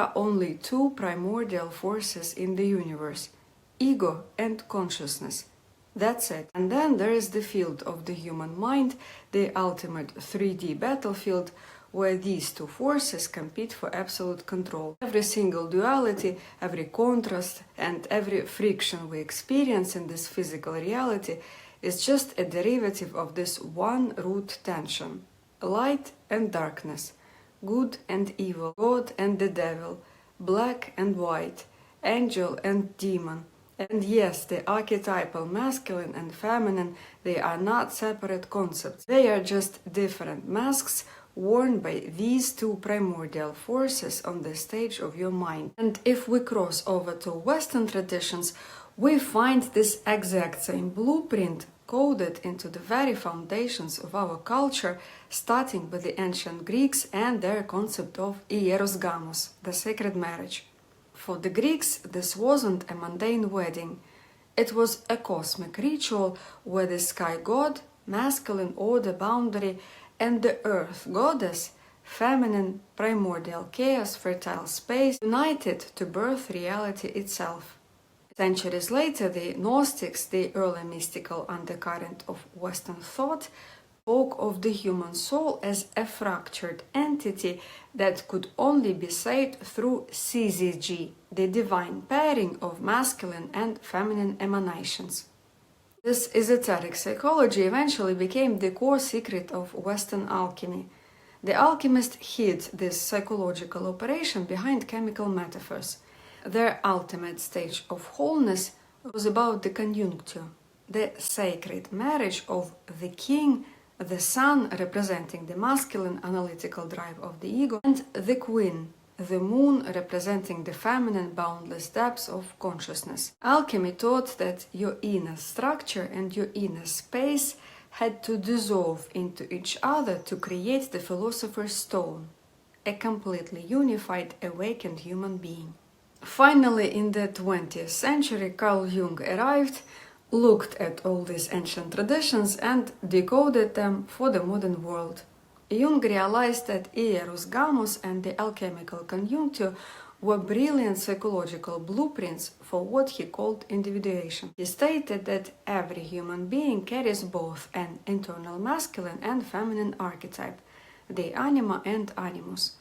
are only two primordial forces in the universe, ego and consciousness. That's it. And then there is the field of the human mind, the ultimate 3D battlefield, where these two forces compete for absolute control. Every single duality, every contrast, and every friction we experience in this physical reality is just a derivative of this one root tension. Light and darkness, good and evil, God and the devil, black and white, angel and demon. And yes, the archetypal masculine and feminine, they are not separate concepts. They are just different masks worn by these two primordial forces on the stage of your mind. And if we cross over to Western traditions, we find this exact same blueprint coded into the very foundations of our culture, starting with the ancient Greeks and their concept of hieros gamos, the sacred marriage. For the Greeks, this wasn't a mundane wedding. It was a cosmic ritual where the sky god, masculine order boundary, and the earth goddess, feminine, primordial chaos, fertile space, united to birth reality itself. Centuries later, the Gnostics, the early mystical undercurrent of Western thought, spoke of the human soul as a fractured entity that could only be saved through syzygy, the divine pairing of masculine and feminine emanations. This esoteric psychology eventually became the core secret of Western alchemy. The alchemists hid this psychological operation behind chemical metaphors. Their ultimate stage of wholeness was about the conjuncture, the sacred marriage of the king, the sun representing the masculine analytical drive of the ego, and the queen, the moon representing the feminine boundless depths of consciousness. Alchemy taught that your inner structure and your inner space had to dissolve into each other to create the philosopher's stone, a completely unified, awakened human being. Finally, in the 20th century, Carl Jung arrived, looked at all these ancient traditions and decoded them for the modern world. Jung realized that hieros gamos and the alchemical conjuncture were brilliant psychological blueprints for what he called individuation. He stated that every human being carries both an internal masculine and feminine archetype, the anima and animus.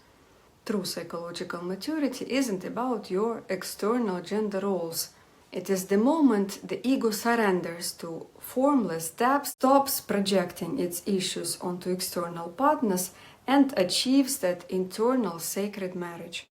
True psychological maturity isn't about your external gender roles. It is the moment the ego surrenders to formless depths, stops projecting its issues onto external partners, and achieves that internal sacred marriage.